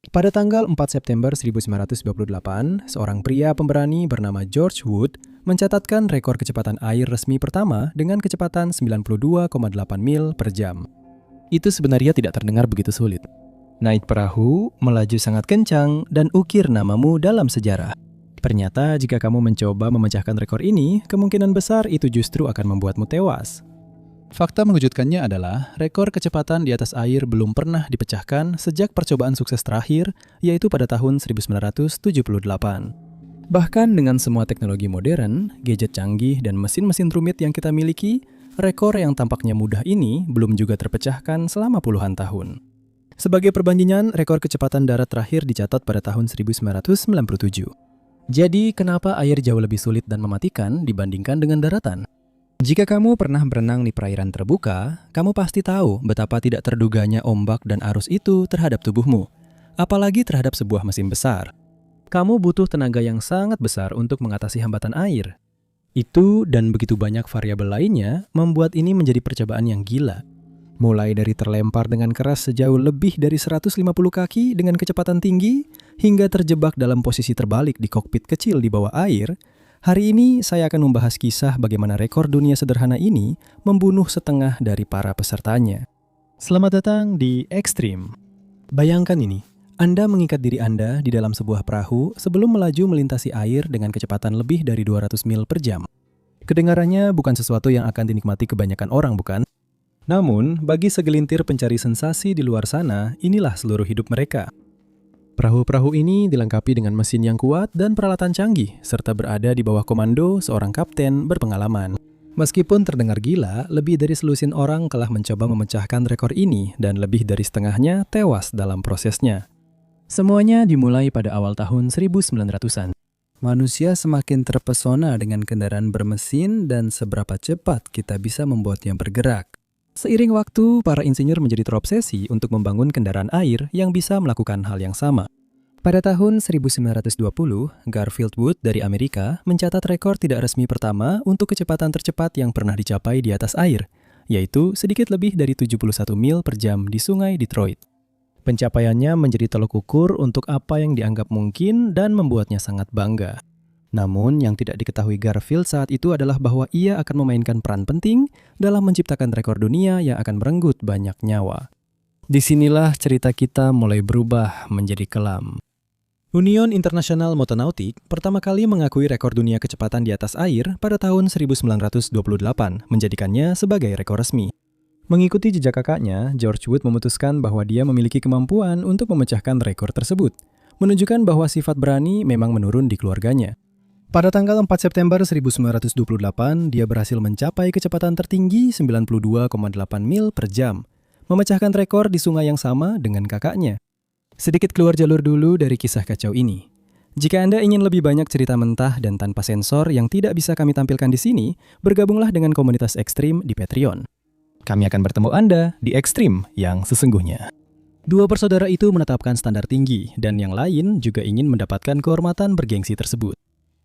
Pada tanggal 4 September 1928, seorang pria pemberani bernama George Wood mencatatkan rekor kecepatan air resmi pertama dengan kecepatan 92,8 mil per jam. Itu sebenarnya tidak terdengar begitu sulit. Naik perahu, melaju sangat kencang, dan ukir namamu dalam sejarah. Ternyata jika kamu mencoba memecahkan rekor ini, kemungkinan besar itu justru akan membuatmu tewas. Fakta mengejutkannya adalah rekor kecepatan di atas air belum pernah dipecahkan sejak percobaan sukses terakhir, yaitu pada tahun 1978. Bahkan dengan semua teknologi modern, gadget canggih, dan mesin-mesin rumit yang kita miliki, rekor yang tampaknya mudah ini belum juga terpecahkan selama puluhan tahun. Sebagai perbandingan, rekor kecepatan darat terakhir dicatat pada tahun 1997. Jadi, kenapa air jauh lebih sulit dan mematikan dibandingkan dengan daratan? Jika kamu pernah berenang di perairan terbuka, kamu pasti tahu betapa tidak terduganya ombak dan arus itu terhadap tubuhmu, apalagi terhadap sebuah mesin besar. Kamu butuh tenaga yang sangat besar untuk mengatasi hambatan air. Itu dan begitu banyak variabel lainnya membuat ini menjadi percobaan yang gila. Mulai dari terlempar dengan keras sejauh lebih dari 150 kaki dengan kecepatan tinggi, hingga terjebak dalam posisi terbalik di kokpit kecil di bawah air. Hari ini saya akan membahas kisah bagaimana rekor dunia sederhana ini membunuh setengah dari para pesertanya. Selamat datang di Extreme. Bayangkan ini, Anda mengikat diri Anda di dalam sebuah perahu sebelum melaju melintasi air dengan kecepatan lebih dari 200 mil per jam. Kedengarannya bukan sesuatu yang akan dinikmati kebanyakan orang, bukan? Namun, bagi segelintir pencari sensasi di luar sana, inilah seluruh hidup mereka. Perahu-perahu ini dilengkapi dengan mesin yang kuat dan peralatan canggih, serta berada di bawah komando seorang kapten berpengalaman. Meskipun terdengar gila, lebih dari selusin orang telah mencoba memecahkan rekor ini dan lebih dari setengahnya tewas dalam prosesnya. Semuanya dimulai pada awal tahun 1900-an. Manusia semakin terpesona dengan kendaraan bermesin dan seberapa cepat kita bisa membuatnya bergerak. Seiring waktu, para insinyur menjadi terobsesi untuk membangun kendaraan air yang bisa melakukan hal yang sama. Pada tahun 1920, Garfield Wood dari Amerika mencatat rekor tidak resmi pertama untuk kecepatan tercepat yang pernah dicapai di atas air, yaitu sedikit lebih dari 71 mil per jam di sungai Detroit. Pencapaiannya menjadi tolok ukur untuk apa yang dianggap mungkin dan membuatnya sangat bangga. Namun, yang tidak diketahui Garfield saat itu adalah bahwa ia akan memainkan peran penting dalam menciptakan rekor dunia yang akan merenggut banyak nyawa. Disinilah cerita kita mulai berubah menjadi kelam. Union International Motonautic pertama kali mengakui rekor dunia kecepatan di atas air pada tahun 1928, menjadikannya sebagai rekor resmi. Mengikuti jejak kakaknya, George Wood memutuskan bahwa dia memiliki kemampuan untuk memecahkan rekor tersebut, menunjukkan bahwa sifat berani memang menurun di keluarganya. Pada tanggal 4 September 1928, dia berhasil mencapai kecepatan tertinggi 92,8 mil per jam, memecahkan rekor di sungai yang sama dengan kakaknya. Sedikit keluar jalur dulu dari kisah kacau ini. Jika Anda ingin lebih banyak cerita mentah dan tanpa sensor yang tidak bisa kami tampilkan di sini, bergabunglah dengan komunitas Extreme di Patreon. Kami akan bertemu Anda di Extreme yang sesungguhnya. Dua bersaudara itu menetapkan standar tinggi, dan yang lain juga ingin mendapatkan kehormatan bergengsi tersebut.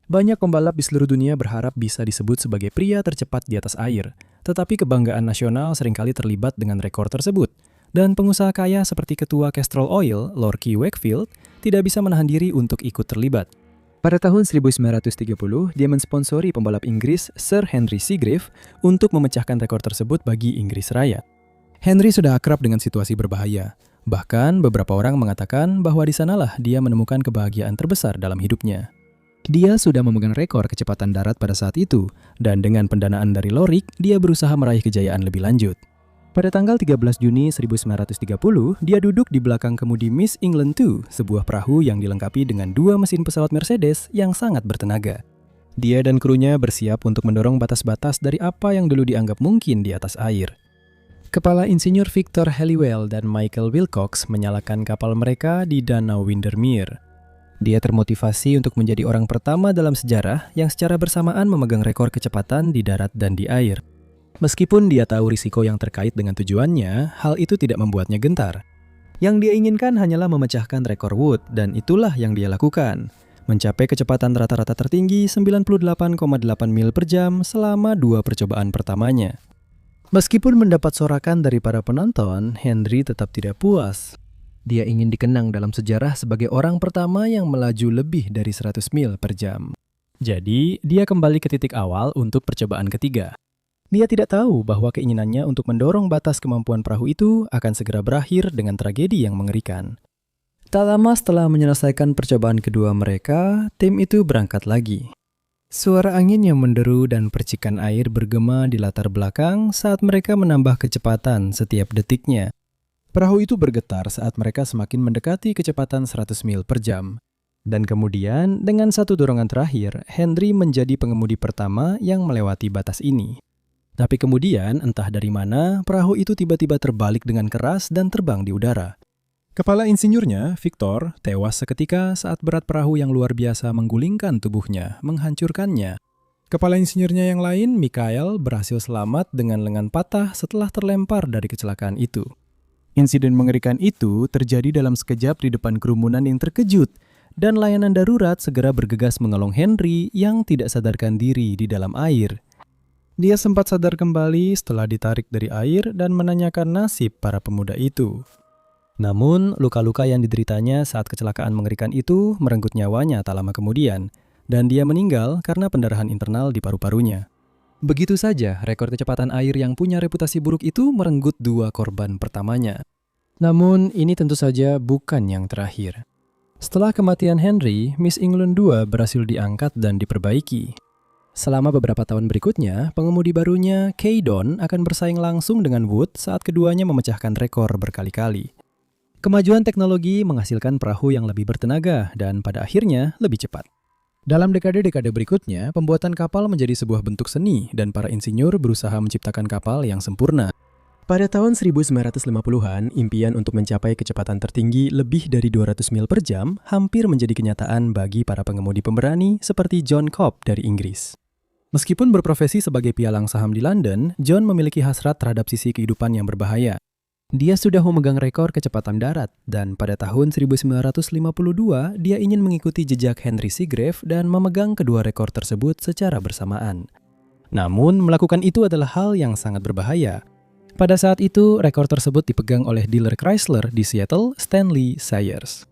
Banyak pembalap di seluruh dunia berharap bisa disebut sebagai pria tercepat di atas air, tetapi kebanggaan nasional seringkali terlibat dengan rekor tersebut, dan pengusaha kaya seperti ketua Castrol Oil, Lorkie Wakefield, tidak bisa menahan diri untuk ikut terlibat. Pada tahun 1930, dia mensponsori pembalap Inggris Sir Henry Seagrave untuk memecahkan rekor tersebut bagi Inggris Raya. Henry sudah akrab dengan situasi berbahaya. Bahkan beberapa orang mengatakan bahwa di sanalah dia menemukan kebahagiaan terbesar dalam hidupnya. Dia sudah memegang rekor kecepatan darat pada saat itu, dan dengan pendanaan dari Lorik, dia berusaha meraih kejayaan lebih lanjut. Pada tanggal 13 Juni 1930, dia duduk di belakang kemudi Miss England II, sebuah perahu yang dilengkapi dengan dua mesin pesawat Mercedes yang sangat bertenaga. Dia dan krunya bersiap untuk mendorong batas-batas dari apa yang dulu dianggap mungkin di atas air. Kepala Insinyur Victor Halliwell dan Michael Wilcox menyalakan kapal mereka di Danau Windermere. Dia termotivasi untuk menjadi orang pertama dalam sejarah yang secara bersamaan memegang rekor kecepatan di darat dan di air. Meskipun dia tahu risiko yang terkait dengan tujuannya, hal itu tidak membuatnya gentar. Yang dia inginkan hanyalah memecahkan rekor Wood, dan itulah yang dia lakukan. Mencapai kecepatan rata-rata tertinggi 98,8 mil per jam selama dua percobaan pertamanya. Meskipun mendapat sorakan dari para penonton, Henry tetap tidak puas. Dia ingin dikenang dalam sejarah sebagai orang pertama yang melaju lebih dari 100 mil per jam. Jadi, dia kembali ke titik awal untuk percobaan ketiga. Dia tidak tahu bahwa keinginannya untuk mendorong batas kemampuan perahu itu akan segera berakhir dengan tragedi yang mengerikan. Tak lama setelah menyelesaikan percobaan kedua mereka, tim itu berangkat lagi. Suara angin yang menderu dan percikan air bergema di latar belakang saat mereka menambah kecepatan setiap detiknya. Perahu itu bergetar saat mereka semakin mendekati kecepatan 100 mil per jam. Dan kemudian, dengan satu dorongan terakhir, Henry menjadi pengemudi pertama yang melewati batas ini. Tapi kemudian, entah dari mana, perahu itu tiba-tiba terbalik dengan keras dan terbang di udara. Kepala insinyurnya, Victor, tewas seketika saat berat perahu yang luar biasa menggulingkan tubuhnya, menghancurkannya. Kepala insinyurnya yang lain, Mikhail, berhasil selamat dengan lengan patah setelah terlempar dari kecelakaan itu. Insiden mengerikan itu terjadi dalam sekejap di depan kerumunan yang terkejut, dan layanan darurat segera bergegas menolong Henry yang tidak sadarkan diri di dalam air. Dia sempat sadar kembali setelah ditarik dari air dan menanyakan nasib para pemuda itu. Namun, luka-luka yang dideritanya saat kecelakaan mengerikan itu merenggut nyawanya tak lama kemudian, dan dia meninggal karena pendarahan internal di paru-parunya. Begitu saja, rekor kecepatan air yang punya reputasi buruk itu merenggut dua korban pertamanya. Namun, ini tentu saja bukan yang terakhir. Setelah kematian Henry, Miss England II berhasil diangkat dan diperbaiki. Selama beberapa tahun berikutnya, pengemudi barunya, Kay Don, akan bersaing langsung dengan Wood saat keduanya memecahkan rekor berkali-kali. Kemajuan teknologi menghasilkan perahu yang lebih bertenaga dan pada akhirnya lebih cepat. Dalam dekade-dekade berikutnya, pembuatan kapal menjadi sebuah bentuk seni dan para insinyur berusaha menciptakan kapal yang sempurna. Pada tahun 1950-an, impian untuk mencapai kecepatan tertinggi lebih dari 200 mil per jam hampir menjadi kenyataan bagi para pengemudi pemberani seperti John Cobb dari Inggris. Meskipun berprofesi sebagai pialang saham di London, John memiliki hasrat terhadap sisi kehidupan yang berbahaya. Dia sudah memegang rekor kecepatan darat, dan pada tahun 1952 dia ingin mengikuti jejak Henry Seagrave dan memegang kedua rekor tersebut secara bersamaan. Namun, melakukan itu adalah hal yang sangat berbahaya. Pada saat itu, rekor tersebut dipegang oleh dealer Chrysler di Seattle, Stanley Sayers.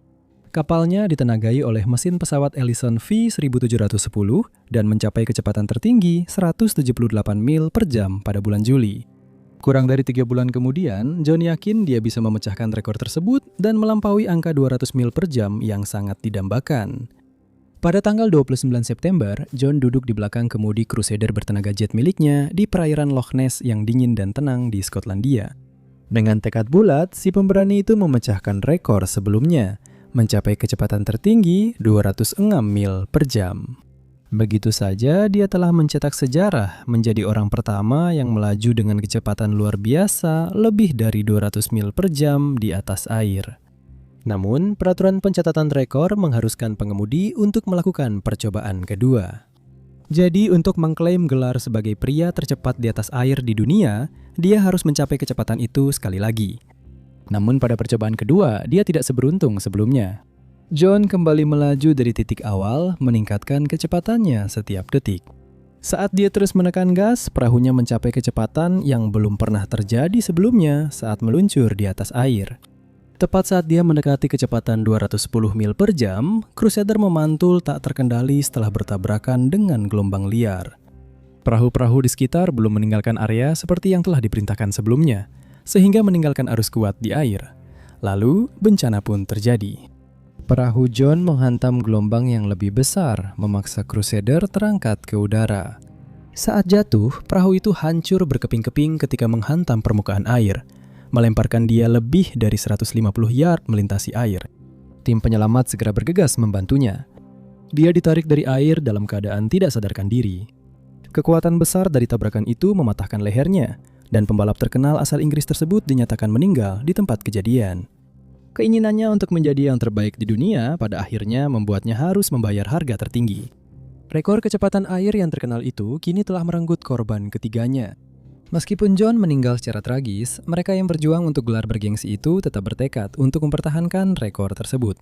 Kapalnya ditenagai oleh mesin pesawat Ellison V1710 dan mencapai kecepatan tertinggi 178 mil per jam pada bulan Juli. Kurang dari 3 bulan kemudian, John yakin dia bisa memecahkan rekor tersebut dan melampaui angka 200 mil per jam yang sangat didambakan. Pada tanggal 29 September, John duduk di belakang kemudi Crusader bertenaga jet miliknya di perairan Loch Ness yang dingin dan tenang di Skotlandia. Dengan tekad bulat, si pemberani itu memecahkan rekor sebelumnya, mencapai kecepatan tertinggi 206 mil per jam. Begitu saja, dia telah mencetak sejarah menjadi orang pertama yang melaju dengan kecepatan luar biasa lebih dari 200 mil per jam di atas air. Namun, peraturan pencatatan rekor mengharuskan pengemudi untuk melakukan percobaan kedua. Jadi, untuk mengklaim gelar sebagai pria tercepat di atas air di dunia, dia harus mencapai kecepatan itu sekali lagi. Namun pada percobaan kedua, dia tidak seberuntung sebelumnya. John kembali melaju dari titik awal, meningkatkan kecepatannya setiap detik. Saat dia terus menekan gas, perahunya mencapai kecepatan yang belum pernah terjadi sebelumnya saat meluncur di atas air. Tepat saat dia mendekati kecepatan 210 mil per jam, Crusader memantul tak terkendali setelah bertabrakan dengan gelombang liar. Perahu-perahu di sekitar belum meninggalkan area seperti yang telah diperintahkan sebelumnya, sehingga meninggalkan arus kuat di air. Lalu, bencana pun terjadi. Perahu John menghantam gelombang yang lebih besar, memaksa Crusader terangkat ke udara. Saat jatuh, perahu itu hancur berkeping-keping ketika menghantam permukaan air, melemparkan dia lebih dari 150 yard melintasi air. Tim penyelamat segera bergegas membantunya. Dia ditarik dari air dalam keadaan tidak sadarkan diri. Kekuatan besar dari tabrakan itu mematahkan lehernya, dan pembalap terkenal asal Inggris tersebut dinyatakan meninggal di tempat kejadian. Keinginannya untuk menjadi yang terbaik di dunia pada akhirnya membuatnya harus membayar harga tertinggi. Rekor kecepatan air yang terkenal itu kini telah merenggut korban ketiganya. Meskipun John meninggal secara tragis, mereka yang berjuang untuk gelar bergengsi itu tetap bertekad untuk mempertahankan rekor tersebut.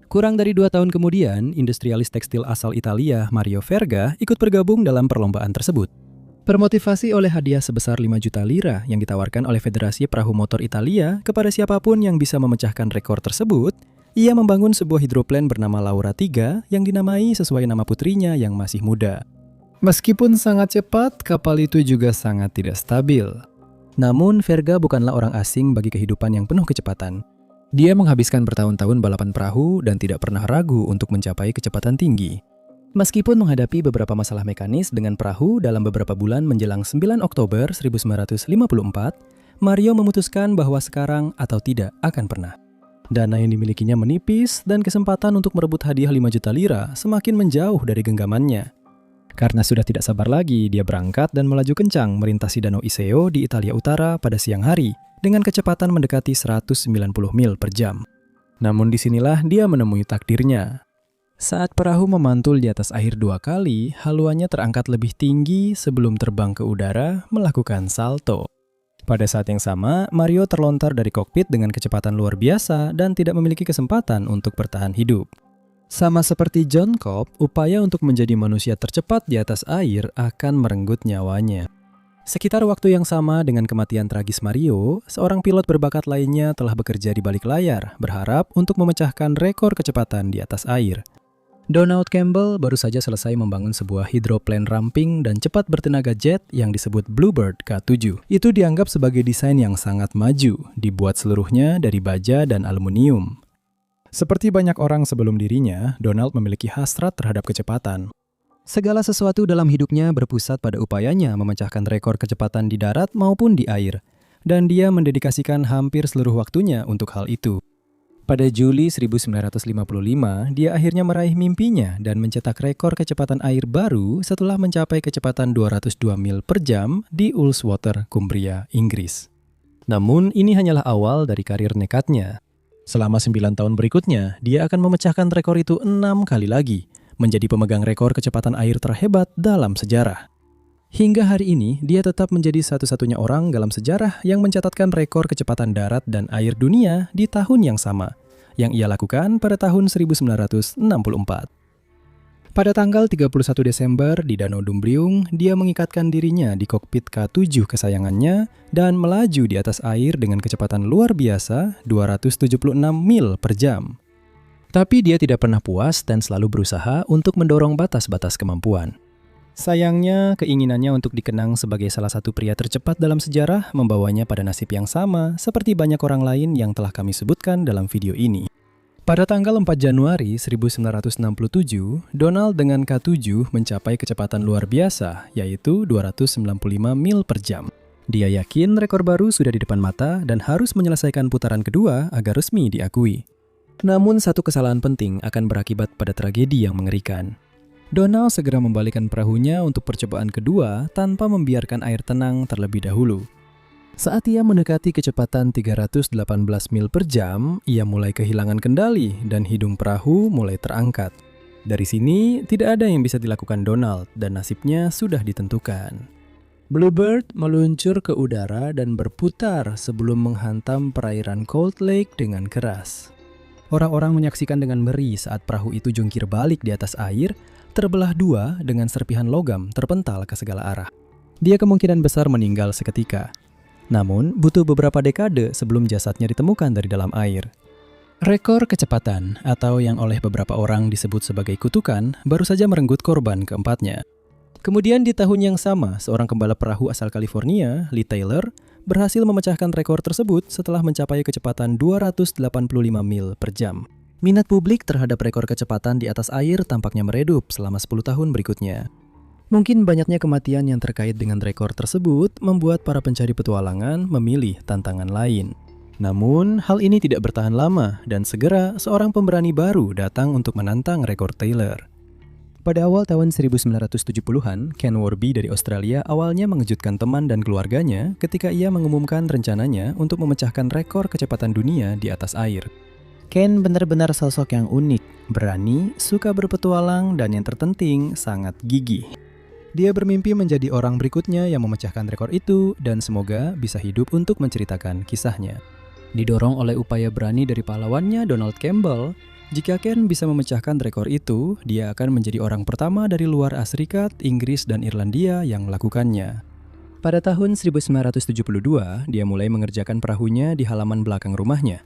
Kurang dari 2 tahun kemudian, industrialis tekstil asal Italia Mario Verga ikut bergabung dalam perlombaan tersebut. Termotivasi oleh hadiah sebesar 5 juta lira yang ditawarkan oleh Federasi Perahu Motor Italia kepada siapapun yang bisa memecahkan rekor tersebut, ia membangun sebuah hidroplan bernama Laura 3 yang dinamai sesuai nama putrinya yang masih muda. Meskipun sangat cepat, kapal itu juga sangat tidak stabil. Namun, Verga bukanlah orang asing bagi kehidupan yang penuh kecepatan. Dia menghabiskan bertahun-tahun balapan perahu dan tidak pernah ragu untuk mencapai kecepatan tinggi. Meskipun menghadapi beberapa masalah mekanis dengan perahu dalam beberapa bulan menjelang 9 Oktober 1954, Mario memutuskan bahwa sekarang atau tidak akan pernah. Dana yang dimilikinya menipis dan kesempatan untuk merebut hadiah 5 juta lira semakin menjauh dari genggamannya. Karena sudah tidak sabar lagi, dia berangkat dan melaju kencang melintasi Danau Iseo di Italia Utara pada siang hari dengan kecepatan mendekati 190 mil per jam. Namun disinilah dia menemui takdirnya. Saat perahu memantul di atas air 2 kali, haluannya terangkat lebih tinggi sebelum terbang ke udara melakukan salto. Pada saat yang sama, Mario terlontar dari kokpit dengan kecepatan luar biasa dan tidak memiliki kesempatan untuk bertahan hidup. Sama seperti John Cobb, upaya untuk menjadi manusia tercepat di atas air akan merenggut nyawanya. Sekitar waktu yang sama dengan kematian tragis Mario, seorang pilot berbakat lainnya telah bekerja di balik layar, berharap untuk memecahkan rekor kecepatan di atas air. Donald Campbell baru saja selesai membangun sebuah hidroplan ramping dan cepat bertenaga jet yang disebut Bluebird K7. Itu dianggap sebagai desain yang sangat maju, dibuat seluruhnya dari baja dan aluminium. Seperti banyak orang sebelum dirinya, Donald memiliki hasrat terhadap kecepatan. Segala sesuatu dalam hidupnya berpusat pada upayanya memecahkan rekor kecepatan di darat maupun di air, dan dia mendedikasikan hampir seluruh waktunya untuk hal itu. Pada Juli 1955, dia akhirnya meraih mimpinya dan mencetak rekor kecepatan air baru setelah mencapai kecepatan 202 mil per jam di Ullswater, Cumbria, Inggris. Namun, ini hanyalah awal dari karir nekatnya. Selama 9 tahun berikutnya, dia akan memecahkan rekor itu 6 kali lagi, menjadi pemegang rekor kecepatan air terhebat dalam sejarah. Hingga hari ini, dia tetap menjadi satu-satunya orang dalam sejarah yang mencatatkan rekor kecepatan darat dan air dunia di tahun yang sama, yang ia lakukan pada tahun 1964. Pada tanggal 31 Desember di Danau Dumbriung, dia mengikatkan dirinya di kokpit K7 kesayangannya dan melaju di atas air dengan kecepatan luar biasa 276 mil per jam. Tapi dia tidak pernah puas dan selalu berusaha untuk mendorong batas-batas kemampuan. Sayangnya, keinginannya untuk dikenang sebagai salah satu pria tercepat dalam sejarah membawanya pada nasib yang sama seperti banyak orang lain yang telah kami sebutkan dalam video ini. Pada tanggal 4 Januari 1967, Donald dengan K7 mencapai kecepatan luar biasa, yaitu 295 mil per jam. Dia yakin rekor baru sudah di depan mata dan harus menyelesaikan putaran kedua agar resmi diakui. Namun satu kesalahan penting akan berakibat pada tragedi yang mengerikan. Donald segera membalikkan perahunya untuk percobaan kedua tanpa membiarkan air tenang terlebih dahulu. Saat ia mendekati kecepatan 318 mil per jam, ia mulai kehilangan kendali dan hidung perahu mulai terangkat. Dari sini, tidak ada yang bisa dilakukan Donald dan nasibnya sudah ditentukan. Bluebird meluncur ke udara dan berputar sebelum menghantam perairan Cold Lake dengan keras. Orang-orang menyaksikan dengan ngeri saat perahu itu jungkir balik di atas air, terbelah dua dengan serpihan logam terpental ke segala arah. Dia kemungkinan besar meninggal seketika. Namun, butuh beberapa dekade sebelum jasadnya ditemukan dari dalam air. Rekor kecepatan, atau yang oleh beberapa orang disebut sebagai kutukan, baru saja merenggut korban keempatnya. Kemudian di tahun yang sama, seorang pembalap perahu asal California, Lee Taylor, berhasil memecahkan rekor tersebut setelah mencapai kecepatan 285 mil per jam. Minat publik terhadap rekor kecepatan di atas air tampaknya meredup selama 10 tahun berikutnya. Mungkin banyaknya kematian yang terkait dengan rekor tersebut membuat para pencari petualangan memilih tantangan lain. Namun, hal ini tidak bertahan lama dan segera seorang pemberani baru datang untuk menantang rekor Taylor. Pada awal tahun 1970-an, Ken Warby dari Australia awalnya mengejutkan teman dan keluarganya ketika ia mengumumkan rencananya untuk memecahkan rekor kecepatan dunia di atas air. Ken benar-benar sosok yang unik, berani, suka berpetualang, dan yang terpenting, sangat gigih. Dia bermimpi menjadi orang berikutnya yang memecahkan rekor itu dan semoga bisa hidup untuk menceritakan kisahnya. Didorong oleh upaya berani dari pahlawannya Donald Campbell, Jika Ken bisa memecahkan rekor itu, dia akan menjadi orang pertama dari luar Serikat, Inggris, dan Irlandia yang melakukannya. Pada tahun 1972, dia mulai mengerjakan perahunya di halaman belakang rumahnya,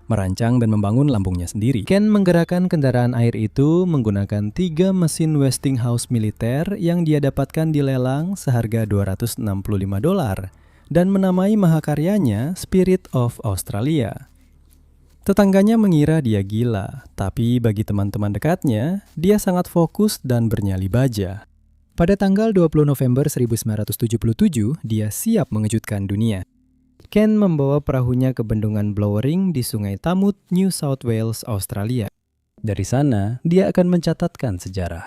merancang dan membangun lambungnya sendiri. Ken menggerakkan kendaraan air itu menggunakan 3 mesin Westinghouse militer yang dia dapatkan di lelang seharga $265 dan menamai mahakaryanya Spirit of Australia. Tetangganya mengira dia gila, tapi bagi teman-teman dekatnya, dia sangat fokus dan bernyali baja. Pada tanggal 20 November 1977, dia siap mengejutkan dunia. Ken membawa perahunya ke bendungan Blowering di Sungai Tamut, New South Wales, Australia. Dari sana, dia akan mencatatkan sejarah.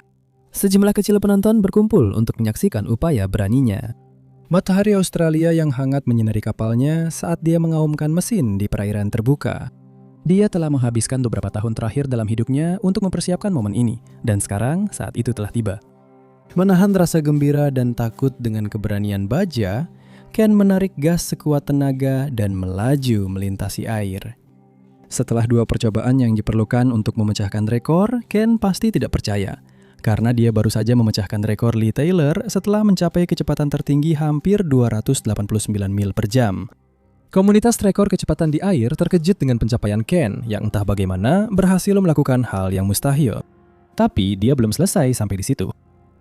Sejumlah kecil penonton berkumpul untuk menyaksikan upaya beraninya. Matahari Australia yang hangat menyinari kapalnya saat dia mengaumkan mesin di perairan terbuka. Dia telah menghabiskan beberapa tahun terakhir dalam hidupnya untuk mempersiapkan momen ini, dan sekarang saat itu telah tiba. Menahan rasa gembira dan takut dengan keberanian baja, Ken menarik gas sekuat tenaga dan melaju melintasi air. Setelah 2 percobaan yang diperlukan untuk memecahkan rekor, Ken pasti tidak percaya, karena dia baru saja memecahkan rekor Lee Taylor setelah mencapai kecepatan tertinggi hampir 289 mil per jam. Komunitas rekor kecepatan di air terkejut dengan pencapaian Ken yang entah bagaimana berhasil melakukan hal yang mustahil. Tapi dia belum selesai sampai di situ.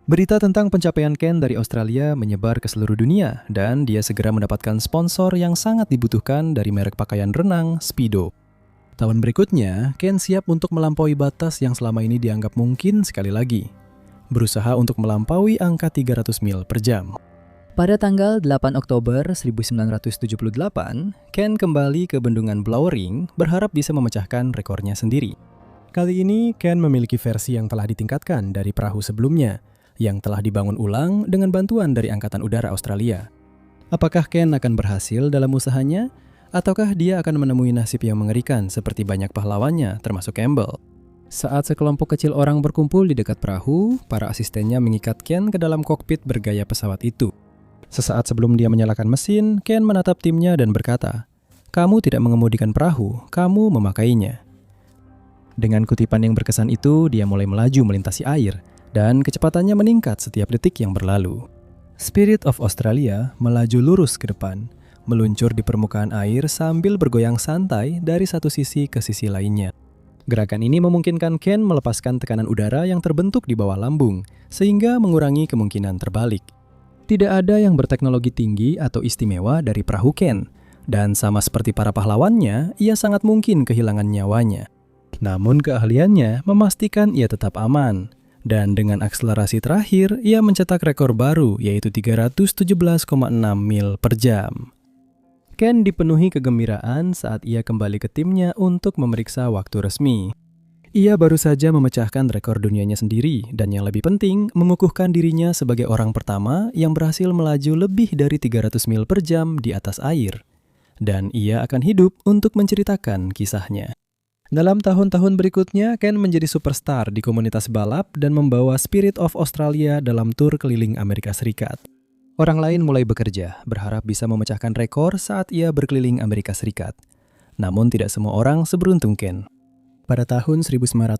Berita tentang pencapaian Ken dari Australia menyebar ke seluruh dunia dan dia segera mendapatkan sponsor yang sangat dibutuhkan dari merek pakaian renang Speedo. Tahun berikutnya, Ken siap untuk melampaui batas yang selama ini dianggap mungkin sekali lagi. Berusaha untuk melampaui angka 300 mil per jam. Pada tanggal 8 Oktober 1978, Ken kembali ke bendungan Blowering berharap bisa memecahkan rekornya sendiri. Kali ini, Ken memiliki versi yang telah ditingkatkan dari perahu sebelumnya, yang telah dibangun ulang dengan bantuan dari Angkatan Udara Australia. Apakah Ken akan berhasil dalam usahanya? Ataukah dia akan menemui nasib yang mengerikan seperti banyak pahlawannya, termasuk Campbell? Saat sekelompok kecil orang berkumpul di dekat perahu, para asistennya mengikat Ken ke dalam kokpit bergaya pesawat itu. Sesaat sebelum dia menyalakan mesin, Ken menatap timnya dan berkata, "Kamu tidak mengemudikan perahu, kamu memakainya." Dengan kutipan yang berkesan itu, dia mulai melaju melintasi air, dan kecepatannya meningkat setiap detik yang berlalu. Spirit of Australia melaju lurus ke depan, meluncur di permukaan air sambil bergoyang santai dari satu sisi ke sisi lainnya. Gerakan ini memungkinkan Ken melepaskan tekanan udara yang terbentuk di bawah lambung, sehingga mengurangi kemungkinan terbalik. Tidak ada yang berteknologi tinggi atau istimewa dari perahu Ken, dan sama seperti para pahlawannya, ia sangat mungkin kehilangan nyawanya. Namun keahliannya memastikan ia tetap aman, dan dengan akselerasi terakhir, ia mencetak rekor baru yaitu 317,6 mil per jam. Ken dipenuhi kegembiraan saat ia kembali ke timnya untuk memeriksa waktu resmi. Ia baru saja memecahkan rekor dunianya sendiri dan yang lebih penting, mengukuhkan dirinya sebagai orang pertama yang berhasil melaju lebih dari 300 mil per jam di atas air. Dan ia akan hidup untuk menceritakan kisahnya. Dalam tahun-tahun berikutnya, Ken menjadi superstar di komunitas balap dan membawa Spirit of Australia dalam tur keliling Amerika Serikat. Orang lain mulai bekerja, berharap bisa memecahkan rekor saat ia berkeliling Amerika Serikat. Namun tidak semua orang seberuntung Ken. Pada tahun 1980,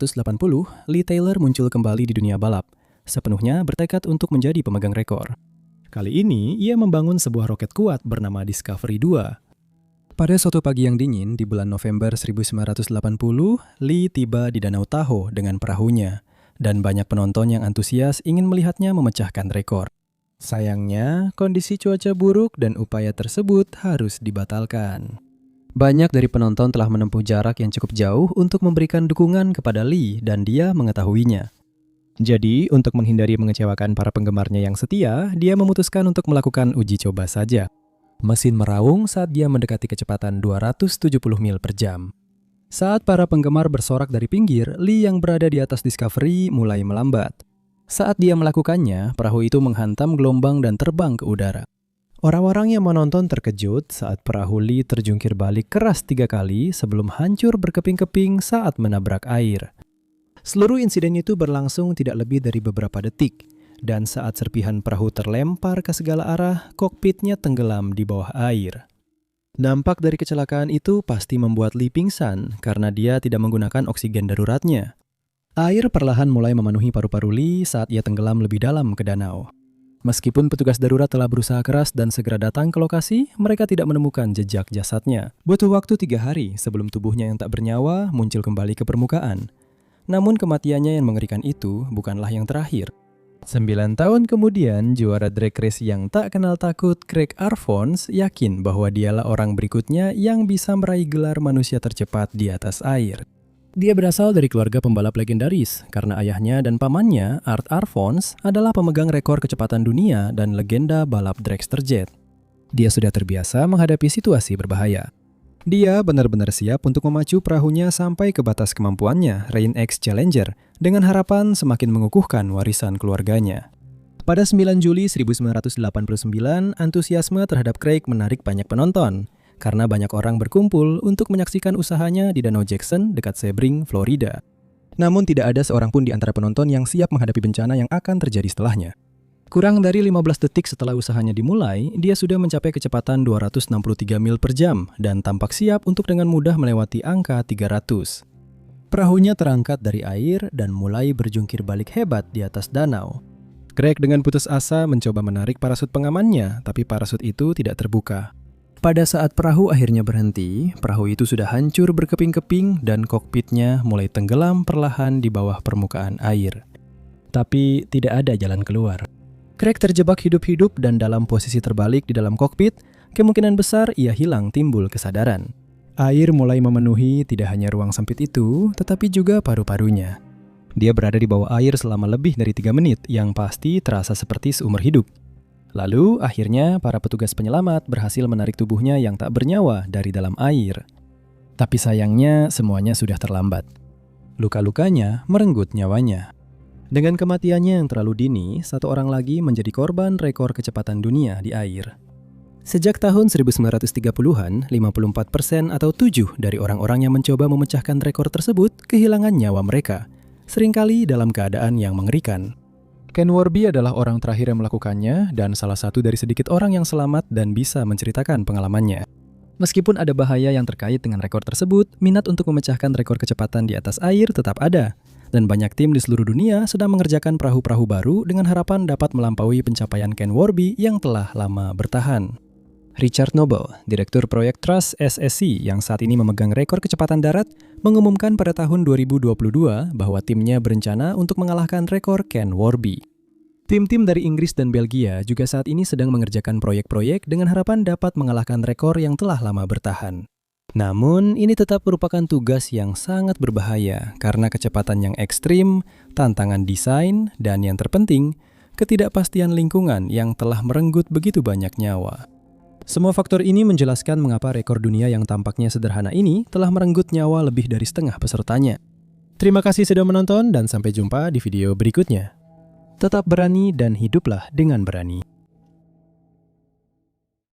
Lee Taylor muncul kembali di dunia balap, sepenuhnya bertekad untuk menjadi pemegang rekor. Kali ini, ia membangun sebuah roket kuat bernama Discovery 2. Pada suatu pagi yang dingin di bulan November 1980, Lee tiba di Danau Tahoe dengan perahunya, dan banyak penonton yang antusias ingin melihatnya memecahkan rekor. Sayangnya, kondisi cuaca buruk dan upaya tersebut harus dibatalkan. Banyak dari penonton telah menempuh jarak yang cukup jauh untuk memberikan dukungan kepada Lee dan dia mengetahuinya. Jadi, untuk menghindari mengecewakan para penggemarnya yang setia, dia memutuskan untuk melakukan uji coba saja. Mesin meraung saat dia mendekati kecepatan 270 mil per jam. Saat para penggemar bersorak dari pinggir, Lee yang berada di atas Discovery mulai melambat. Saat dia melakukannya, perahu itu menghantam gelombang dan terbang ke udara. Orang-orang yang menonton terkejut saat perahu Lee terjungkir balik keras 3 kali sebelum hancur berkeping-keping saat menabrak air. Seluruh insiden itu berlangsung tidak lebih dari beberapa detik, dan saat serpihan perahu terlempar ke segala arah, kokpitnya tenggelam di bawah air. Dampak dari kecelakaan itu pasti membuat Lee pingsan karena dia tidak menggunakan oksigen daruratnya. Air perlahan mulai memenuhi paru-paru Lee saat ia tenggelam lebih dalam ke danau. Meskipun petugas darurat telah berusaha keras dan segera datang ke lokasi, mereka tidak menemukan jejak jasadnya. Butuh waktu 3 hari sebelum tubuhnya yang tak bernyawa muncul kembali ke permukaan. Namun kematiannya yang mengerikan itu bukanlah yang terakhir. 9 tahun kemudian, juara drag race yang tak kenal takut, Craig Arfons, yakin bahwa dialah orang berikutnya yang bisa meraih gelar manusia tercepat di atas air. Dia berasal dari keluarga pembalap legendaris, karena ayahnya dan pamannya, Art Arfons, adalah pemegang rekor kecepatan dunia dan legenda balap dragster jet. Dia sudah terbiasa menghadapi situasi berbahaya. Dia benar-benar siap untuk memacu perahunya sampai ke batas kemampuannya, Rain X Challenger, dengan harapan semakin mengukuhkan warisan keluarganya. Pada 9 Juli 1989, antusiasme terhadap Craig menarik banyak penonton, karena banyak orang berkumpul untuk menyaksikan usahanya di Danau Jackson dekat Sebring, Florida. Namun tidak ada seorang pun di antara penonton yang siap menghadapi bencana yang akan terjadi setelahnya. Kurang dari 15 detik setelah usahanya dimulai, dia sudah mencapai kecepatan 263 mil per jam dan tampak siap untuk dengan mudah melewati angka 300. Perahunya terangkat dari air dan mulai berjungkir balik hebat di atas danau. Craig dengan putus asa mencoba menarik parasut pengamannya, tapi parasut itu tidak terbuka. Pada saat perahu akhirnya berhenti, perahu itu sudah hancur berkeping-keping dan kokpitnya mulai tenggelam perlahan di bawah permukaan air. Tapi tidak ada jalan keluar. Craig terjebak hidup-hidup dan dalam posisi terbalik di dalam kokpit, kemungkinan besar ia hilang timbul kesadaran. Air mulai memenuhi tidak hanya ruang sempit itu, tetapi juga paru-parunya. Dia berada di bawah air selama lebih dari 3 menit, yang pasti terasa seperti seumur hidup. Lalu, akhirnya para petugas penyelamat berhasil menarik tubuhnya yang tak bernyawa dari dalam air. Tapi sayangnya, semuanya sudah terlambat. Luka-lukanya merenggut nyawanya. Dengan kematiannya yang terlalu dini, satu orang lagi menjadi korban rekor kecepatan dunia di air. Sejak tahun 1930-an, 54% atau 7 dari orang-orang yang mencoba memecahkan rekor tersebut kehilangan nyawa mereka, seringkali dalam keadaan yang mengerikan. Ken Warby adalah orang terakhir yang melakukannya dan salah satu dari sedikit orang yang selamat dan bisa menceritakan pengalamannya. Meskipun ada bahaya yang terkait dengan rekor tersebut, minat untuk memecahkan rekor kecepatan di atas air tetap ada. Dan banyak tim di seluruh dunia sedang mengerjakan perahu-perahu baru dengan harapan dapat melampaui pencapaian Ken Warby yang telah lama bertahan. Richard Noble, direktur proyek Trust SSC yang saat ini memegang rekor kecepatan darat, mengumumkan pada tahun 2022 bahwa timnya berencana untuk mengalahkan rekor Ken Warby. Tim-tim dari Inggris dan Belgia juga saat ini sedang mengerjakan proyek-proyek dengan harapan dapat mengalahkan rekor yang telah lama bertahan. Namun, ini tetap merupakan tugas yang sangat berbahaya karena kecepatan yang ekstrim, tantangan desain, dan yang terpenting, ketidakpastian lingkungan yang telah merenggut begitu banyak nyawa. Semua faktor ini menjelaskan mengapa rekor dunia yang tampaknya sederhana ini telah merenggut nyawa lebih dari setengah pesertanya. Terima kasih sudah menonton dan sampai jumpa di video berikutnya. Tetap berani dan hiduplah dengan berani.